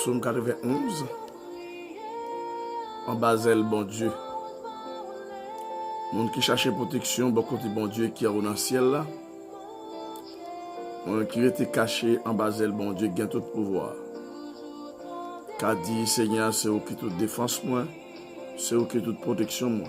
Psaume 91. En Basel, bon Dieu. Monde qui cherche protection, bon côté bon Dieu qui est dans le ciel là. Monde qui était caché en Basel, bon Dieu, qui a tout pouvoir. Qu'a dit Seigneur, c'est eux qui toute défense moi, c'est eux qui toute protection moi.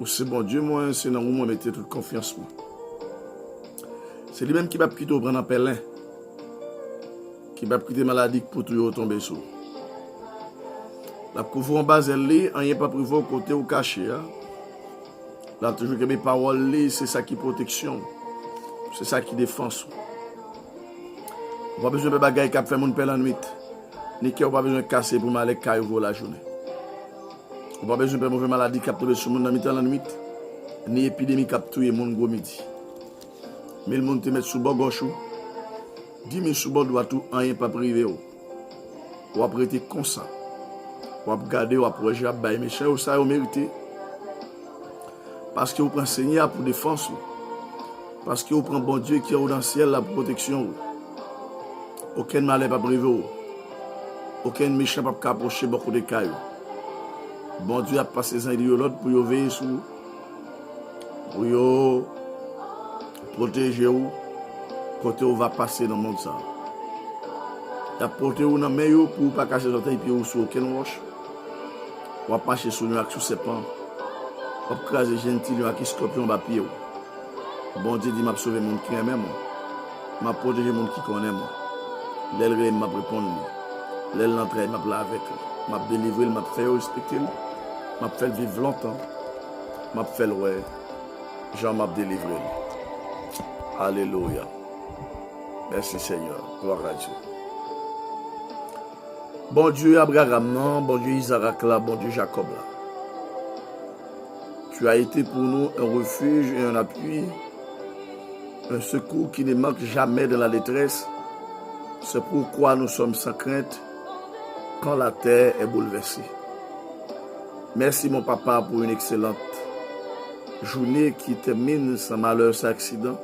Ou c'est bon Dieu moi, c'est dans où moi mettez toute confiance moi. C'est lui-même qui va plutôt prendre un pelin, qui va quitter maladie pour tout tomber sous. La couvre en Basel, rien pas prévu au côté ou caché. Là, toujours que mes paroles, c'est ça qui protection. C'est ça qui défense. On n'a pas besoin de bagaille qui fait mon pelle en nuit. Ni qui n'a pas besoin de casser pour m'aller cailler la journée. On n'a pas besoin de mauvais maladie qui a tomber sur mon dans la nuit. Ni épidémie qui a tué mon gros midi. Mais le monde te met sous bord gauche. 10 000 sous bord droit tout, rien pas privé. Ou après être conscient. Ou après garder, ou après j'ai bailler méchant, ou ça, vous méritez. Parce que vous prenez Seigneur pour défense. Parce que vous prenez bon Dieu qui est dans le ciel la protection. Aucun mal n'est pas privé. Aucun méchant ne peut approcher beaucoup de cailloux. Bon Dieu a passé les uns et l'autre pour veiller sur vous. Pour protéger vous. Côté où va passer dans le monde. Il a protéger vous dans le meilleur pour ne pas cacher les orteils et sur aucune roche. On va marcher sur nous avec sous ses pans. On va craser gentil avec un scorpion à pied. Bon Dieu dit m'a sauvé mon qui aime moi. M'a protégé mon qui connaît moi. L'aile m'a répondu. L'aile l'entraîne m'a plat avec lui. M'a délivré, m'a fait respecter. M'a fait vivre longtemps. M'a fait ouais. Jean m'a délivré. Alléluia. Merci Seigneur. Gloire à Dieu. Bon Dieu Abraham, bon Dieu Isaac là, bon Dieu Jacob là. Tu as été pour nous un refuge et un appui, un secours qui ne manque jamais de la détresse. C'est pourquoi nous sommes sans crainte quand la terre est bouleversée. Merci mon papa pour une excellente journée qui termine sans malheur, sans accident.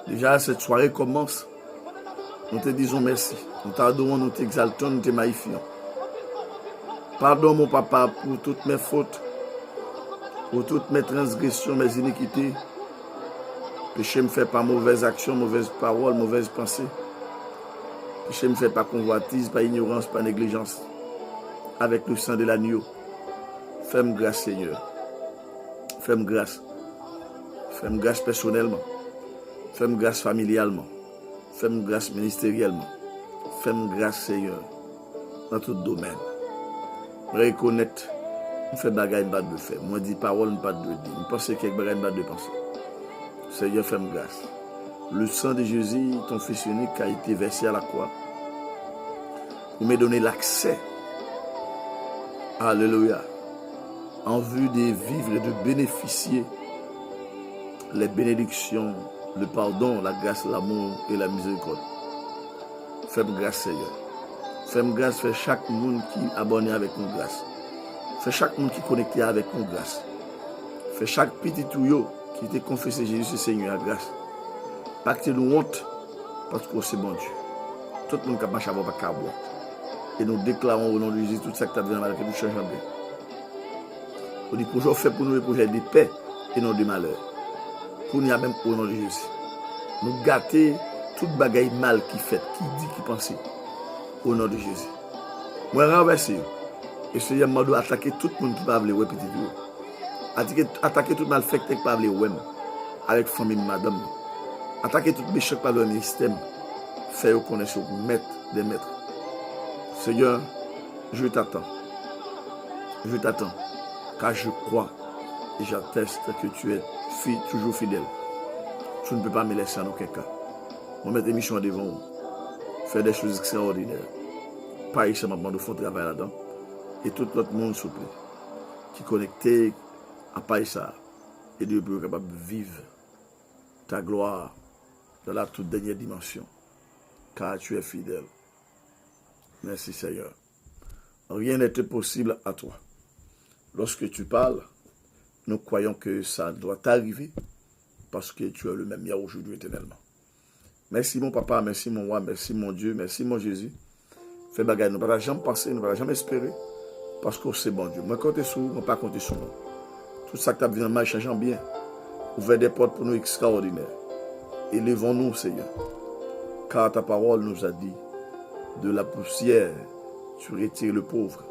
Déjà cette soirée commence. Nous te disons merci. Nous t'adorons, nous t'exaltons, nous te magnifions. Pardon mon papa pour toutes mes fautes, pour toutes mes transgressions, mes iniquités. Péché me fait pas mauvaise action, mauvaise parole, mauvaise pensée. Péché me fait pas convoitise, pas ignorance, pas négligence. Avec le sang de l'agneau. Fais-moi grâce Seigneur. Fais-moi grâce. Fais-moi grâce personnellement. Fais-moi grâce familialement. Fais-moi grâce ministériellement. Fais-moi grâce Seigneur. Dans tout domaine. Reconnaître. Je fais bagaille pas de faire. Moi dis parole pas de dire. Je pense que quelque bagaille pas de penser. Seigneur, fais-moi grâce. Le sang de Jésus, ton fils unique, a été versé à la croix. Pour me donner l'accès. Alléluia. En vue de vivre et de bénéficier les bénédictions, le pardon, la grâce, l'amour et la miséricorde. Fais-moi grâce, Seigneur. Fais-moi grâce, fais chaque monde qui est abonné avec mon grâce. Fais chaque monde qui est connecté avec mon grâce. Fais chaque petit tuyau qui t'a confessé Jésus, Seigneur, la grâce. Pas que tu nous honte, parce que c'est bon Dieu. Tout le monde qui a marché avant pas qu'à boire. Et nous déclarons au nom de Jésus tout ça que tu as besoin de nous changer en bien. On dit projet fait pour nous le projet de paix et non de malheur. Pour nous même au nom de Jésus. Nous gâter toute bagaille mal qui fait, qui dit, qui pense. Au nom de Jésus. Moi, renverser. Et Seigneur m'a dit attaquer tout le monde qui parle ouais petit tout. Attaquer tout malfecteur qui parle ouais avec famille madame. Attaquer tout méchant qui parle le système. Faire connaître maître des maîtres. Seigneur, je t'attends. Je t'attends. Car je crois et j'atteste que tu es toujours fidèle. Tu ne peux pas me laisser en aucun cas. On met des missions devant vous. Faire des choses extraordinaires. Pas ici, maintenant, de font travail là-dedans. Et tout notre monde, s'il vous plaît, qui est connecté à Païssa et Dieu peut être capable de vivre ta gloire dans la toute dernière dimension. Car tu es fidèle. Merci Seigneur. Rien n'est possible à toi. Lorsque tu parles, nous croyons que ça doit t'arriver parce que tu es le même hier, aujourd'hui, éternellement. Merci mon papa, merci mon roi, merci mon Dieu, merci mon Jésus. Fais bagaille, nous ne pouvons jamais penser, nous ne pouvons jamais espérer. Parce que c'est bon Dieu. Moi, compter sur vous, je ne pas compter sur nous. Tout ça que tu as vu dans le mal, changeant bien. Ouvrez des portes pour nous extraordinaires. Élevons-nous, Seigneur. Car ta parole nous a dit, de la poussière, tu retires le pauvre.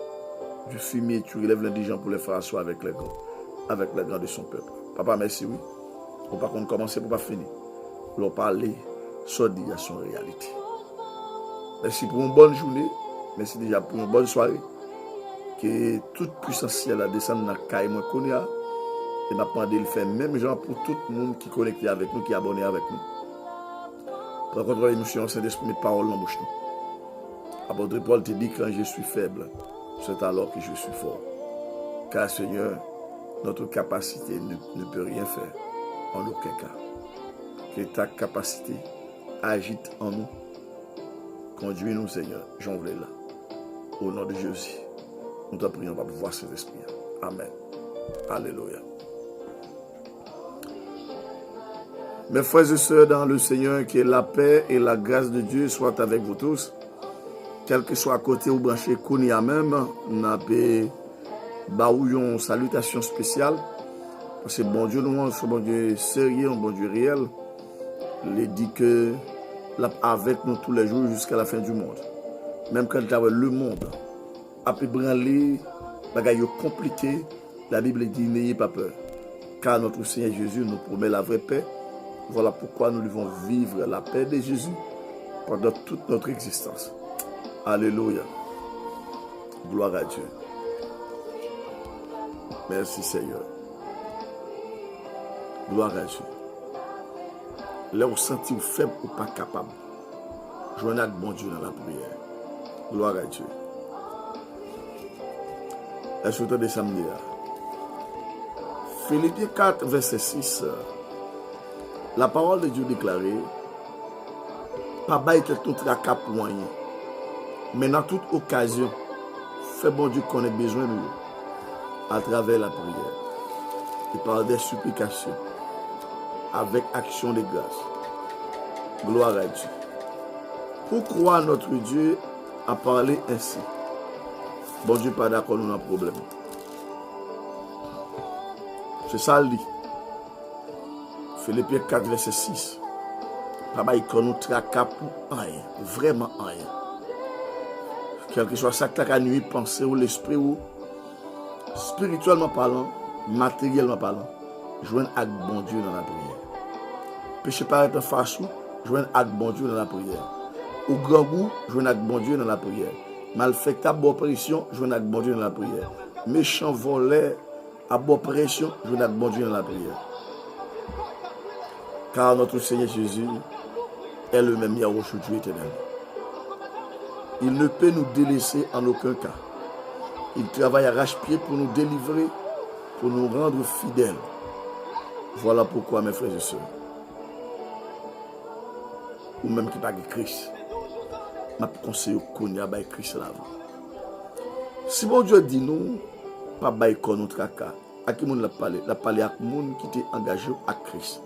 Du fumier, tu relèves l'indigent pour les faire asseoir avec les grands de son peuple. Papa, merci, oui. On ne va pas commencer pour ne pas finir. Pour parler, soit dit à son réalité. Merci pour une bonne journée. Merci déjà pour une bonne soirée. Que toute puissance ciel a descendu dans le caille moi connais et m'a demandé de le faire même genre pour tout le monde qui est connecté avec nous, qui est abonné avec nous. Pour contrôler l'émission Saint-Esprit, mes paroles dans la bouche. Apôtre Paul te dit quand je suis faible, c'est alors que je suis fort. Car Seigneur, notre capacité ne peut rien faire en aucun cas. Que ta capacité agite en nous. Conduis-nous, Seigneur, j'en voulais là. Au nom de Jésus, nous te prions pour pouvoir cet esprit. Amen. Alléluia. Mes frères et sœurs dans le Seigneur, que la paix et la grâce de Dieu soient avec vous tous. Quel que soit à côté ou branché, qu'on a même, on a une salutation spéciale. Parce que bon Dieu, nous, c'est bon Dieu sérieux, un bon Dieu réel. Il dit que avec nous tous les jours jusqu'à la fin du monde. Même quand le monde a pu branler, bagaille compliqué, la Bible dit n'ayez pas peur. Car notre Seigneur Jésus nous promet la vraie paix. Voilà pourquoi nous devons vivre la paix de Jésus pendant toute notre existence. Alléluia. Gloire à Dieu. Merci Seigneur. Gloire à Dieu. Là où senti ou faible ou pas capable. Joignez avec bon Dieu dans la prière. Gloire à Dieu. Est-ce que vous entendez samedi là? Philippiens 4, verset 6. La parole de Dieu déclarée, pas bail tout tracas pour moyen. Mais dans toute occasion, fait bon Dieu qu'on ait besoin de nous à travers la prière et par des supplications avec action de grâce. Gloire à Dieu. Pourquoi notre Dieu a parlé ainsi? Bon Dieu pas d'accord, nous avons un problème. C'est ça le dit. Philippiens 4, verset 6. Papa, il nous tracas pour rien. Vraiment rien. Quel que soit ça que tu as nuit, penser ou l'esprit ou spirituellement parlant, matériellement parlant, joindre avec bon Dieu dans la prière. Péché paraît en face ou, joindre avec bon Dieu dans la prière. Au grand goût, joindre avec bon Dieu dans la prière. Malfectable, bonne pression, joindre avec bon Dieu dans la prière. Méchant voleur, à bonne pression, joindre avec bon Dieu dans la prière. Car notre Seigneur Jésus est le même hier aujourd'hui éternel. Il ne peut nous délaisser en aucun cas. Il travaille arrache-pied pour nous délivrer, pour nous rendre fidèles. Voilà pourquoi, mes frères et sœurs, ou même qui pas de Christ, je conseille qu'on y a Christ là. Si bon Dieu dit nous, pas bail qu'on nous tracas, à qui monde l'a parlé? L'a parlé à monde qui était engagé à Christ.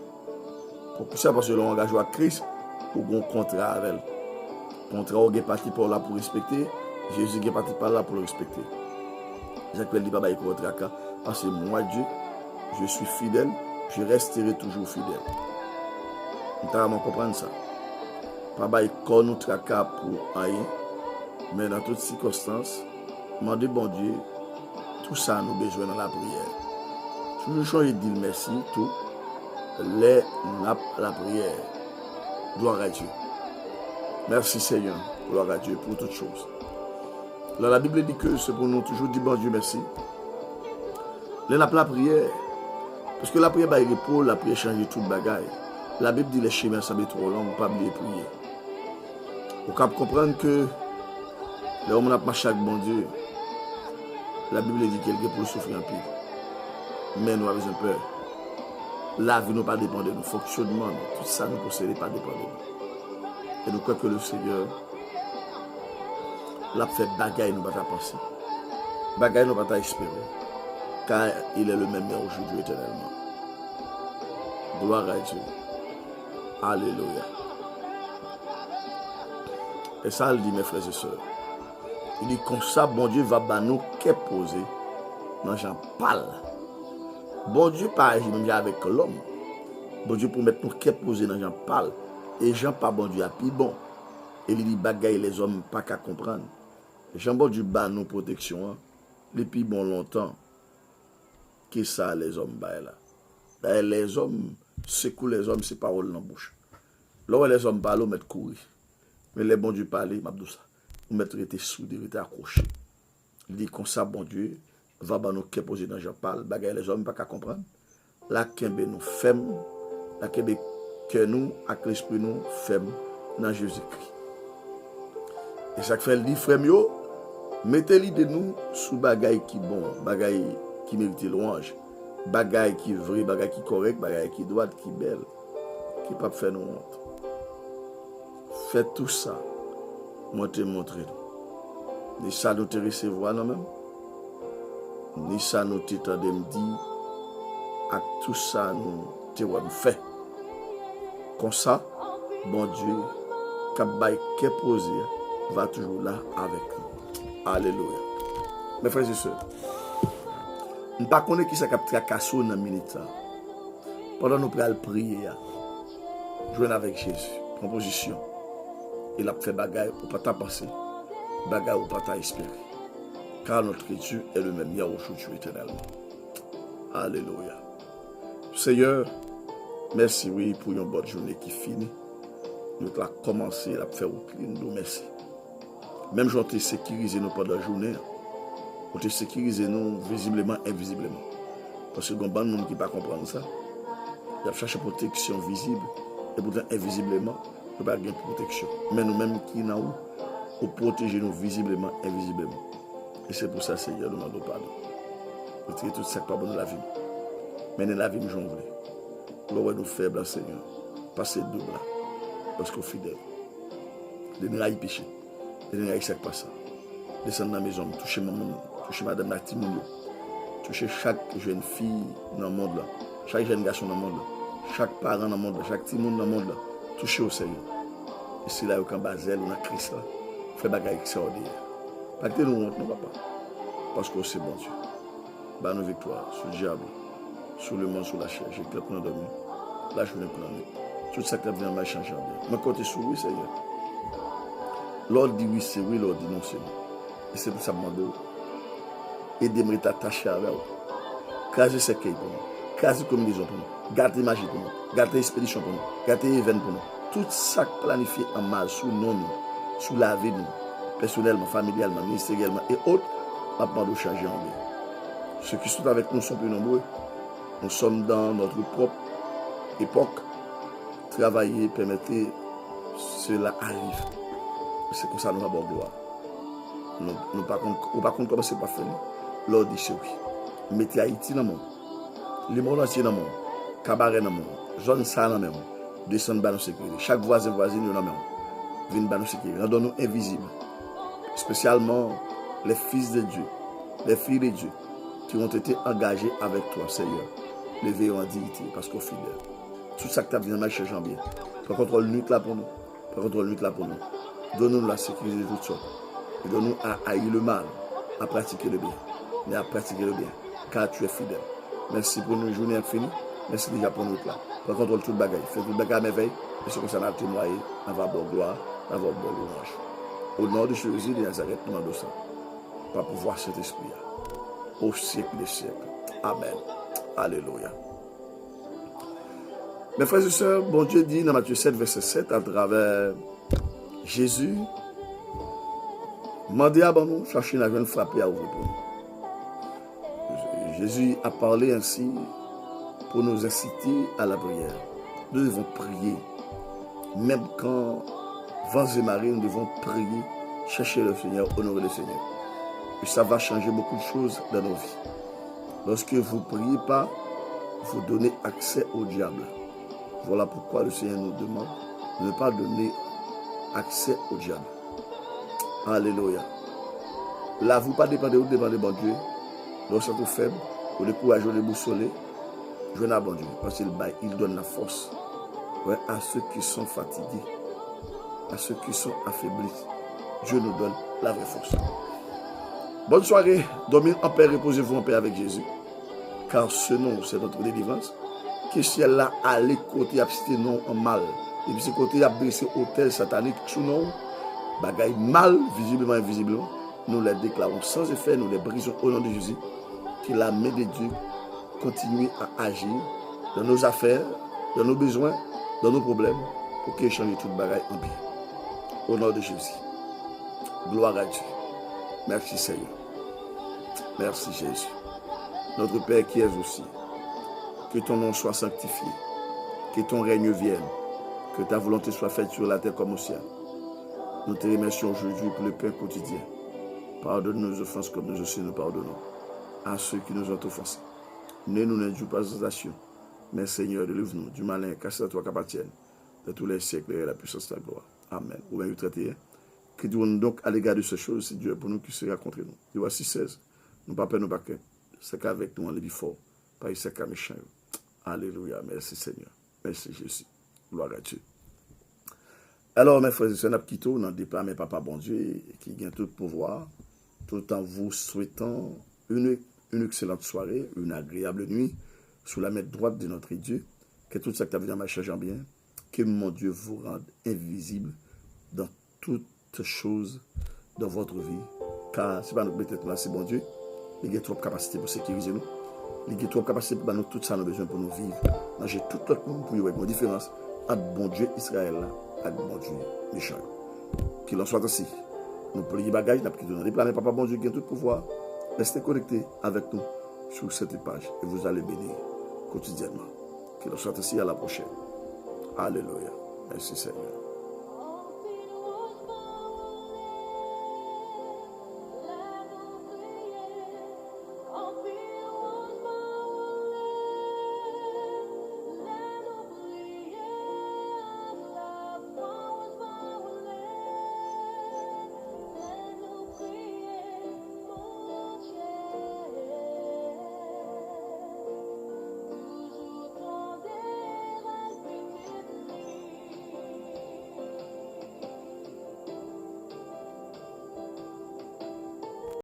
Pour ça, parce que l'on engagé à Christ, pour un contrat avec elle. Contrat où il est parti par là pour respecter, Jésus est parti par là pour le respecter. Jacques dit pas bail qu'on tracas, parce que moi Dieu, je suis fidèle, je resterai toujours fidèle. Vous devez comprendre ça. Pas bail qu'on nous tracas pour rien, mais dans toutes circonstances, demandez bon Dieu, tout ça nous besoin dans la prière. Toujours changer de dire merci, tout, la prière. Gloire à Dieu. Merci Seigneur, gloire à Dieu pour toutes choses. Là, la Bible dit que c'est pour nous toujours dire bon Dieu merci. Là, la prière, parce que la prière va repos, la prière change tout le bagaille. La Bible dit les chemins semblent trop longs, pas oublier prier. Vous pouvez comprendre que là où on a marché avec bon Dieu, la Bible dit qu'il y a pour souffrir un peu. Mais nous avons besoin de peur. La vie nous pas dépend de nous, fonctionnement, tout ça nous posséder pas dépend de nous. Et nous croyons que le Seigneur l'a fait bagaille nous pas penser. Bagaille nous pas espérer. Car il est le même aujourd'hui éternellement. Gloire à Dieu. Alléluia. Et ça, il dit, mes frères et sœurs. Il dit, comme ça, bon Dieu va nous qu'est posé dans Jean parle. Bon Dieu pas agir même avec l'homme. Bon Dieu pour mettre nous qu'est posé dans Jean parle. Et Jean pas bon Dieu à plus bon. Et il dit, bagaille les hommes pas qu'à comprendre. Jean bon Dieu bat nous protection. Les plus bon longtemps. Que ça, les hommes, bah là. Les hommes, secouent les hommes, c'est parole dans la bouche. Là, les hommes parlent, ils mettent courir. Mais les bons Dieu parlent, m'abdou ça. Ils mettent rester soudés, rester accrochés. Il dit comme ça, bon Dieu, va nous poser dans Jean parle, bagaille les hommes, pas qu'à comprendre. La kembe nous femme, la kembe que nous, avec l'esprit nous, femme dans Jésus-Christ. Et ça fait le dit, frère, mettez-lui de nous sous bagaille qui bon, bagaille qui mérite louange, bagaille qui vrai, bagaille qui correct, bagaille qui droite, qui belle, qui pas faire nous honte. Faites tout ça, moi te montrer. Ni ça nous te recevoir non même, ni ça nous te tendre me dire, avec tout ça nous te fait. Comme ça, bon Dieu, kabay qui est posé, va toujours là avec nous. Alléluia. Mes frères et sœurs, nous ne connaissons pas qui ça capte casso dans la minute. Pendant nous prenons prier, jouer avec Jésus, proposition. Il a fait bagaille ou pas ta penser, bagaille ou pas ta espérer. Car notre Dieu est le même hier, aujourd'hui, éternellement. Alléluia. Seigneur, merci oui pour une bonne journée qui finit. Nous avons commencé à faire au clin, nous merci. Même si on te sécurisé nous pendant la journée, on te sécurisé nous visiblement, invisiblement. Parce que il y a des gens qui ne comprennent pas ça. Ils ont cherché protection visible et pourtant invisiblement, nous n'avons pas de protection. Mais nous-mêmes qui nous avons pour protéger nous visiblement, invisiblement. Et c'est pour ça, Seigneur, nous demandons pardon. Retirez tout ça pas bon de la vie. Mais dans la vie, nous voulons. Gloire nous faibles, Seigneur. Passez double là. Parce qu'on est fidèle. De nous railler péché. De nous railler ça pas ça. Descendre dans la maison, toucher maman, toucher madame la Timounio. Toucher chaque jeune fille dans le monde là. Chaque jeune garçon dans le monde là. Chaque parent dans le monde là. Chaque petit monde dans le monde là. Toucher au Seigneur. Et c'est là où quand Basel, on a Christ là. Fait bagaille extraordinaire. Pas que nous honte, non, papa. Parce que c'est bon Dieu. Bah nos victoires sur le diable, sur le monde, sur la chair. J'ai clair pour nous dormir. Là, je viens pour la nuit. Tout ça qui vient m'a changé en bien. Mon côté sur oui, Seigneur. L'ordre dit oui, c'est oui, l'ordre dit non, c'est non. Et c'est pour ça que je demande. Aidez-moi à t'attacher avec vous. Craser ce qu'il pour nous. Craser combinaison pour nous. Garder magie pour nous. Garder expédition pour nous. Garder événement pour nous. Tout ça planifié en mal, sous nous, sous la vie de nous. Personnellement, familialement, ministériellement et autres, on va de changer en bien. Ceux qui sont avec nous sont plus nombreux. Nous sommes dans notre propre époque. Travailler, permettez, cela arrive. C'est comme ça que nous avons gloire. Nous par contre, comment c'est pas fait. L'ordre dit c'est oui. Mettez Haïti dans le monde. Le monde entier dans le monde. Cabaret dans le monde. Zone ça dans le monde. Descendre dans la sécurité. Chaque voisin dans le monde. Viens dans la sécurité. Rendons-nous invisibles. Spécialement les fils de Dieu, les filles de Dieu qui ont été engagés avec toi, Seigneur. Levez en dignité parce qu'on est fidèle. Tout ça que tu as besoin de chercher en bien. Prends contrôle nuit là pour nous. Prends contrôle nuit là pour nous. Donne-nous la sécurité de tout ça. Et donne-nous à haïr le mal, à pratiquer le bien. Mais à pratiquer le bien. Car tu es fidèle. Merci pour une journée infinie. Merci déjà pour nous là. Prends contrôle tout le bagage. Fais tout le bagage à merveille. Et ce que ça n'a témoigné. Avoir bonne gloire, avoir bonne louange. Au nom de Jésus de Nazareth, nous demandons ça. Pas pouvoir cet esprit-là. Au siècle des siècles. Amen. Alléluia. Mes frères et sœurs, bon Dieu dit dans Matthieu 7, verset 7, à travers Jésus, demandez à nous, chercher la jeune frapper à ouvrir pour nous. Jésus a parlé ainsi pour nous inciter à la prière. Nous devons prier. Même quand vents et marées, nous devons prier, chercher le Seigneur, honorer le Seigneur. Et ça va changer beaucoup de choses dans nos vies. Lorsque vous ne priez pas, vous donnez accès au diable. Voilà pourquoi le Seigneur nous demande de ne pas donner accès au diable. Alléluia. Là, vous ne dépendez pas, vous dépendez de bon Dieu. Lorsque vous êtes faible, vous êtes courageux, vous êtes boussolé, je n'ai bon Dieu. Parce qu'il donne la force à ceux qui sont fatigués, à ceux qui sont affaiblis. Dieu nous donne la vraie force. Bonne soirée. Dormez en paix, reposez-vous en paix avec Jésus. Car ce nom, c'est notre délivrance. Que ciel là, allez côté abstiner non en mal. Et puis ce côté a blessé hôtel satanique sous nous. Bagaille mal, visiblement et invisiblement. Nous les déclarons sans effet, nous les brisons au nom de Jésus. Que la main de Dieu continue à agir dans nos affaires, dans nos besoins, dans nos problèmes, pour qu'il change toute bagaille en bien. Au nom de Jésus. Gloire à Dieu. Merci Seigneur. Merci Jésus. Notre Père qui es aussi, que ton nom soit sanctifié, que ton règne vienne, que ta volonté soit faite sur la terre comme au ciel. Nous te remercions aujourd'hui pour le pain quotidien. Pardonne nos offenses comme nous aussi nous pardonnons à ceux qui nous ont offensés. Ne nous n'induis pas en tentation, mais Seigneur, délivre-nous du malin, car c'est à toi qu'appartiennent de tous les siècles et la puissance de ta gloire. Amen. Ou bien 31. Que nous donc à l'égard de ces choses, si Dieu est pour nous, qui sera contre nous. Et voici 16. Nous pas peur, nous pas crainte. C'est qu'avec nous, on est fort. Pas ici qu'à méchant. Alléluia. Merci Seigneur. Merci Jésus. Gloire à Dieu. Alors, mes frères et sœurs, nous quittons dans le départ, mais papa bon Dieu, qui gagne tout le pouvoir, tout en vous souhaitant une excellente soirée, une agréable nuit, sous la main droite de notre Dieu. Que tout ça que tu as vu dans ma charge en bien, que mon Dieu vous rende invisible dans toutes choses dans votre vie. Car c'est pas nous peut-être là, c'est bon Dieu. Il y a trop de capacité pour sécuriser nous. Il y a trop de capacité pour nous tout ça, nous besoin pour nous vivre. J'ai tout notre monde pour y avoir une différence entre bon Dieu Israël et bon Dieu méchant. Qu'il en soit ainsi. Nous pour les bagages, nous avons des planètes, papa bon Dieu qui a tout pouvoir. Restez connectés avec nous sur cette page et vous allez bénir quotidiennement. Qu'il en soit ainsi à la prochaine. Alléluia. Merci Seigneur.